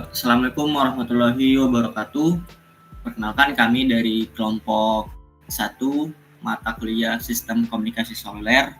Assalamualaikum warahmatullahi wabarakatuh. Perkenalkan kami dari kelompok 1 mata kuliah Sistem Komunikasi Seluler.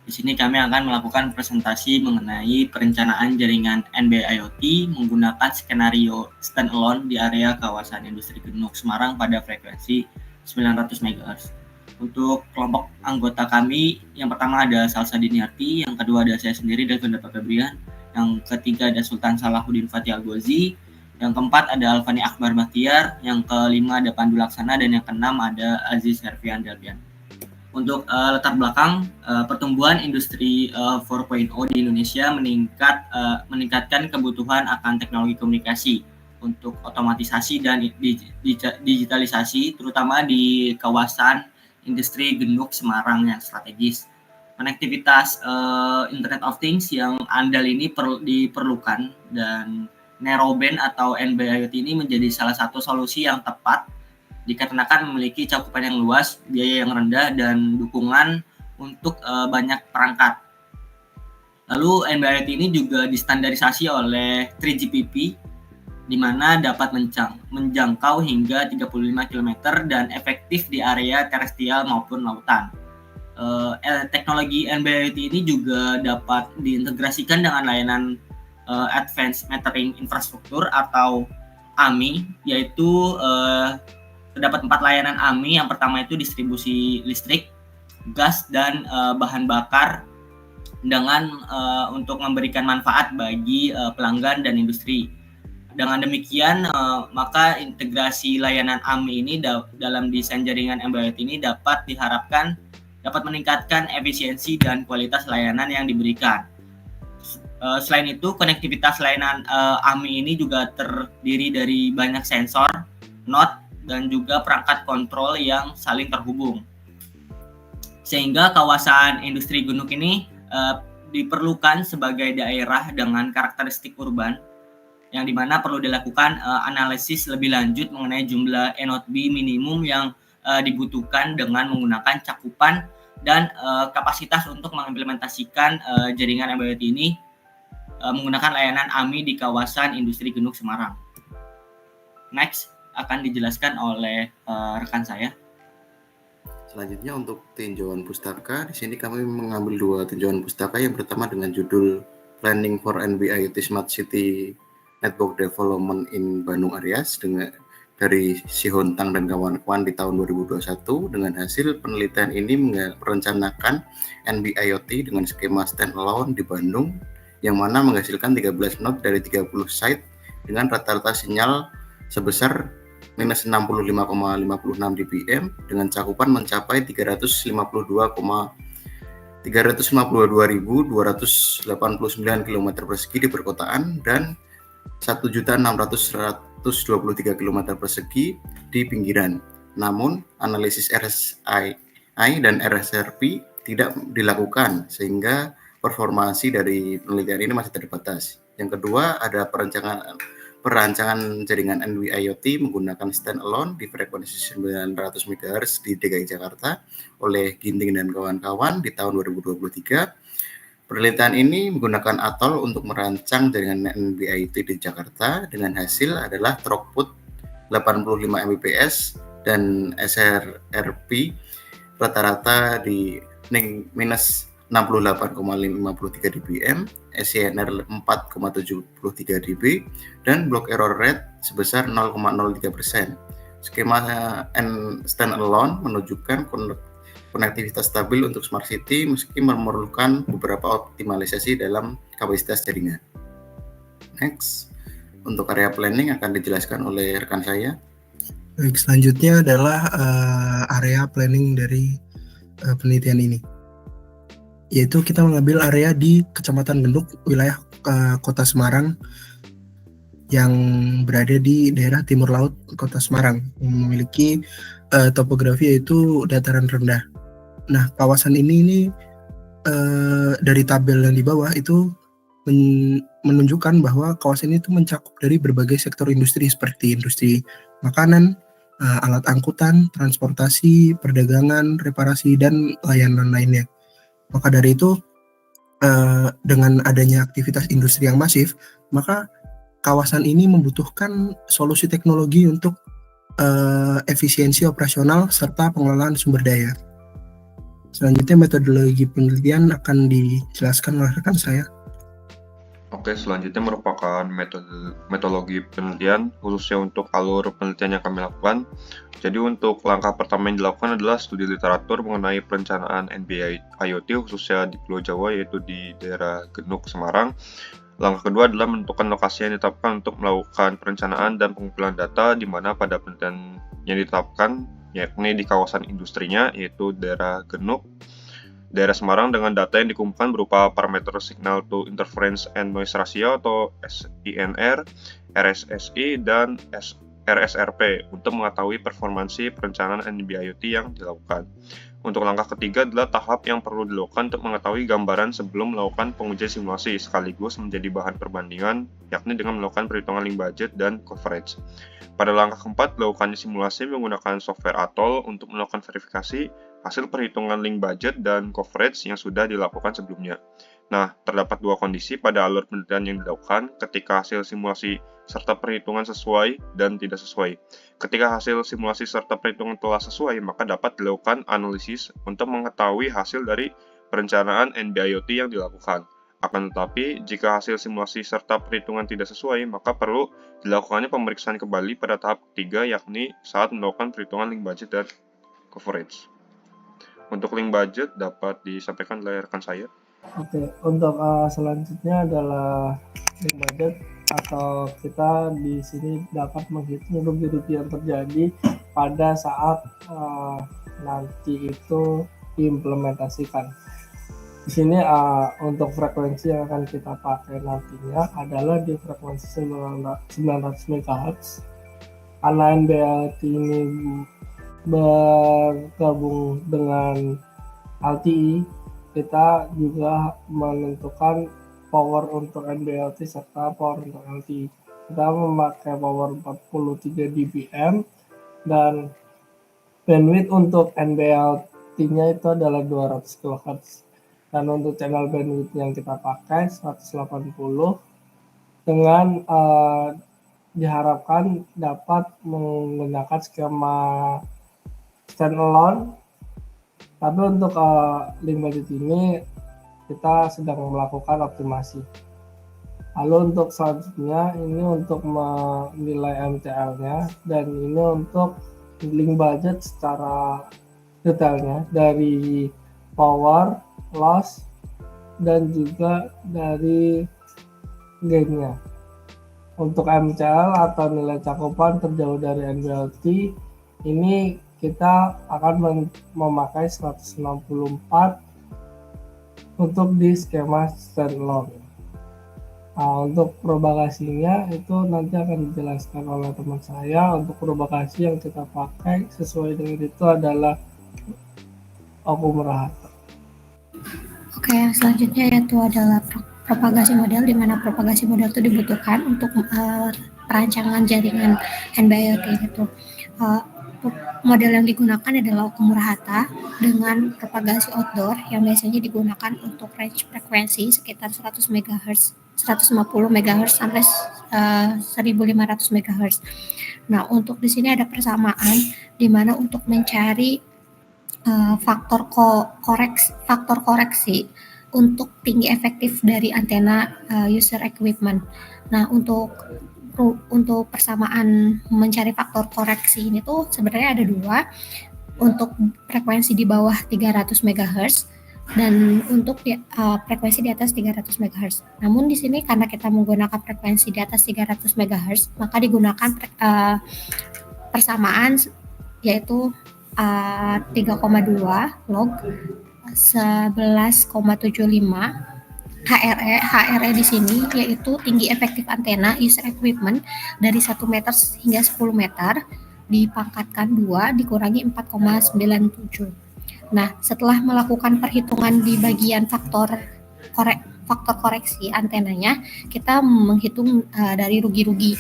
Di sini kami akan melakukan presentasi mengenai perencanaan jaringan NB-IoT menggunakan skenario standalone di area kawasan industri Genuk Semarang pada frekuensi 900 MHz. Untuk kelompok anggota kami, yang pertama ada Salsa Diniarti, yang kedua ada saya sendiri, Delvin Febrian, yang ketiga ada Sultan Salahuddin Fatih Al-Ghazi, yang keempat ada Alfani Akbar Bahtiar, yang kelima ada Pandu Laksana, dan yang keenam ada Aziz Herfian Delbian. Untuk latar belakang, pertumbuhan industri 4.0 di Indonesia meningkatkan kebutuhan akan teknologi komunikasi untuk otomatisasi dan digitalisasi, terutama di kawasan industri Genuk Semarang yang strategis. Konektivitas Internet of Things yang andal ini diperlukan, dan narrowband atau NB-IoT ini menjadi salah satu solusi yang tepat dikarenakan memiliki cakupan yang luas, biaya yang rendah, dan dukungan untuk banyak perangkat. Lalu NB-IoT ini juga distandarisasi oleh 3GPP, di mana dapat menjangkau hingga 35 km dan efektif di area terestrial maupun lautan. Teknologi NB-IoT ini juga dapat diintegrasikan dengan layanan Advanced Metering Infrastructure atau AMI, yaitu terdapat 4 layanan AMI. Yang pertama itu distribusi listrik, gas, dan bahan bakar dengan untuk memberikan manfaat bagi pelanggan dan industri. Dengan demikian, maka integrasi layanan AMI ini dalam desain jaringan NB-IoT ini dapat diharapkan dapat meningkatkan efisiensi dan kualitas layanan yang diberikan. Selain itu, konektivitas layanan AMI ini juga terdiri dari banyak sensor, node, dan juga perangkat kontrol yang saling terhubung. Sehingga kawasan industri Genuk ini diperlukan sebagai daerah dengan karakteristik urban, yang dimana perlu dilakukan analisis lebih lanjut mengenai jumlah node minimum yang dibutuhkan dengan menggunakan cakupan dan kapasitas untuk mengimplementasikan jaringan NB-IoT ini menggunakan layanan AMI di kawasan industri Genuk Semarang. Next akan dijelaskan oleh rekan saya. Selanjutnya untuk tinjauan pustaka, di sini kami mengambil 2 tinjauan pustaka. Yang pertama dengan judul Planning for NB-IoT Smart City Network Development in Bandung Areas dari Sihontang dan kawan-kawan di tahun 2021. Dengan hasil penelitian ini merencanakan NB-IoT dengan skema standalone di Bandung, yang mana menghasilkan 13 node dari 30 site dengan rata-rata sinyal sebesar minus 65,56 dBm dengan cakupan mencapai 352.289 km persegi di perkotaan dan 1.623 km persegi di pinggiran. Namun, analisis RSI dan RSRP tidak dilakukan, sehingga performansi dari penelitian ini masih terbatas. Yang kedua, ada perancangan jaringan NB-IoT menggunakan standalone di frekuensi 900 MHz di DKI Jakarta oleh Ginting dan kawan-kawan di tahun 2023. Penelitian ini menggunakan Atoll untuk merancang jaringan NB-IoT di Jakarta dengan hasil adalah throughput 85 Mbps dan SRRP rata-rata di minus 68,53 dBm, SCNR 4,73 dB, dan block error rate sebesar 0,03%. Skema standalone menunjukkan konektivitas stabil untuk Smart City meski memerlukan beberapa optimalisasi dalam kapasitas jaringan. Next, untuk area planning akan dijelaskan oleh rekan saya. Baik, selanjutnya adalah area planning dari penelitian ini, yaitu kita mengambil area di Kecamatan Genuk, wilayah Kota Semarang, yang berada di daerah timur laut Kota Semarang, yang memiliki topografi yaitu dataran rendah. Nah, kawasan ini dari tabel yang di bawah itu menunjukkan bahwa kawasan itu mencakup dari berbagai sektor industri seperti industri makanan, alat angkutan, transportasi, perdagangan, reparasi, dan layanan lainnya. Maka dari itu, dengan adanya aktivitas industri yang masif, maka kawasan ini membutuhkan solusi teknologi untuk efisiensi operasional serta pengelolaan sumber daya. Selanjutnya metodologi penelitian akan dijelaskan oleh rekan saya. Oke, selanjutnya merupakan metodologi penelitian khususnya untuk alur penelitian yang kami lakukan. Jadi untuk langkah pertama yang dilakukan adalah studi literatur mengenai perencanaan NBA IoT khususnya di Pulau Jawa, yaitu di daerah Genuk, Semarang. Langkah kedua adalah menentukan lokasi yang ditetapkan untuk melakukan perencanaan dan pengumpulan data, di mana pada penelitian yang ditetapkan yakni di kawasan industrinya, yaitu daerah Genuk, daerah Semarang, dengan data yang dikumpulkan berupa parameter signal to interference and noise ratio atau SINR, RSSI, dan RSRP untuk mengetahui performansi perencanaan NB-IoT yang dilakukan. Untuk langkah ketiga adalah tahap yang perlu dilakukan untuk mengetahui gambaran sebelum melakukan pengujian simulasi sekaligus menjadi bahan perbandingan, yakni dengan melakukan perhitungan link budget dan coverage. Pada langkah keempat, dilakukannya simulasi menggunakan software Atoll untuk melakukan verifikasi hasil perhitungan link budget dan coverage yang sudah dilakukan sebelumnya. Nah, terdapat dua kondisi pada alur penelitian yang dilakukan ketika hasil simulasi serta perhitungan sesuai dan tidak sesuai. Ketika hasil simulasi serta perhitungan telah sesuai, maka dapat dilakukan analisis untuk mengetahui hasil dari perencanaan NB-IoT yang dilakukan. Akan tetapi, jika hasil simulasi serta perhitungan tidak sesuai, maka perlu dilakukannya pemeriksaan kembali pada tahap ketiga, yakni saat melakukan perhitungan link budget dan coverage. Untuk link budget dapat disampaikan oleh rekan saya. Oke, untuk selanjutnya adalah link budget, atau kita di sini dapat menghitung rugi-rugi yang terjadi pada saat nanti itu diimplementasikan. Di sini untuk frekuensi yang akan kita pakai nantinya adalah di frekuensi 900 MHz. Karena NB-IoT ini bergabung dengan LTE, kita juga menentukan power untuk NB-IoT serta power untuk LTE. Kita memakai power 43 dBm dan bandwidth untuk NB-IoT-nya itu adalah 200 kHz. Dan untuk channel bandwidth yang kita pakai 180 dengan diharapkan dapat menggunakan skema standalone. Tapi untuk link budget ini kita sedang melakukan optimasi. Lalu untuk selanjutnya ini untuk menilai MCL-nya, dan ini untuk link budget secara detailnya dari power, loss, dan juga dari gain-nya. Untuk MCL atau nilai cakupan terjauh dari NB-IoT ini kita akan memakai 164 untuk di skema standalone. Untuk propagasinya itu nanti akan dijelaskan oleh teman saya. Untuk propagasi yang kita pakai sesuai dengan itu adalah Okumura. Oke, yang selanjutnya yaitu adalah propagasi model, di mana propagasi model itu dibutuhkan untuk perancangan jaringan NB-IoT itu. Model yang digunakan adalah Okumura dengan propagasi outdoor yang biasanya digunakan untuk range frekuensi sekitar 100 MHz, 150 MHz sampai 1500 MHz. Nah, untuk di sini ada persamaan di mana untuk mencari faktor koreksi untuk tinggi efektif dari antena user equipment. Nah, untuk persamaan mencari faktor koreksi ini tuh sebenarnya ada dua, untuk frekuensi di bawah 300 MHz dan untuk frekuensi di atas 300 MHz. Namun di sini karena kita menggunakan frekuensi di atas 300 MHz, maka digunakan persamaan yaitu 3,2 log 11,75 HRE di sini yaitu tinggi efektif antena user equipment dari 1 meter hingga 10 meter dipangkatkan 2 dikurangi 4,97. Nah, setelah melakukan perhitungan di bagian faktor koreksi antenanya, kita menghitung dari rugi-rugi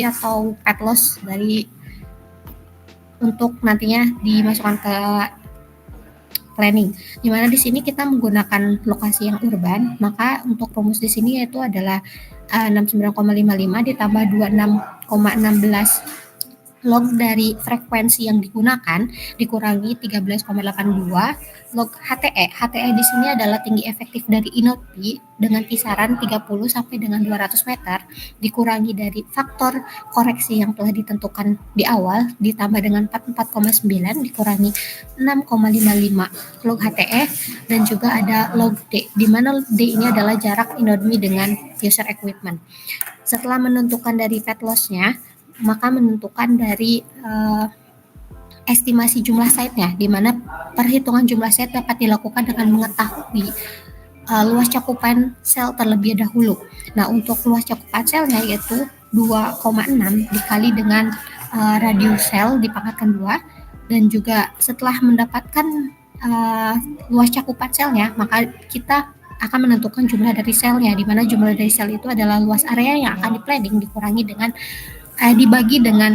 atau pet loss dari untuk nantinya dimasukkan ke planning. Di mana di sini kita menggunakan lokasi yang urban, maka untuk rumus di sini yaitu adalah 69,55 ditambah 26,16 log dari frekuensi yang digunakan dikurangi 13,82 log HTE. HTE di sini adalah tinggi efektif dari inopi dengan kisaran 30 sampai dengan 200 meter dikurangi dari faktor koreksi yang telah ditentukan di awal ditambah dengan 44,9 dikurangi 6,55 log HTE, dan juga ada log D, di mana D ini adalah jarak inomi dengan user equipment. Setelah menentukan dari fat loss-nya, maka menentukan dari estimasi jumlah site-nya, di mana perhitungan jumlah site dapat dilakukan dengan mengetahui luas cakupan sel terlebih dahulu. Nah, untuk luas cakupan selnya yaitu 2,6 dikali dengan radius sel dipangkatkan 2, dan juga setelah mendapatkan luas cakupan selnya, maka kita akan menentukan jumlah dari selnya, di mana jumlah dari sel itu adalah luas area yang akan di-planning dikurangi dengan dibagi dengan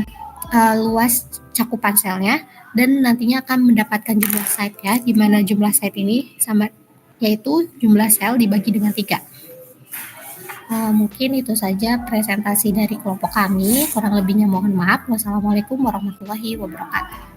luas cakupan selnya, dan nantinya akan mendapatkan jumlah site ya, di mana jumlah site ini sama yaitu jumlah sel dibagi dengan 3. Mungkin itu saja presentasi dari kelompok kami, kurang lebihnya mohon maaf. Wassalamualaikum warahmatullahi wabarakatuh.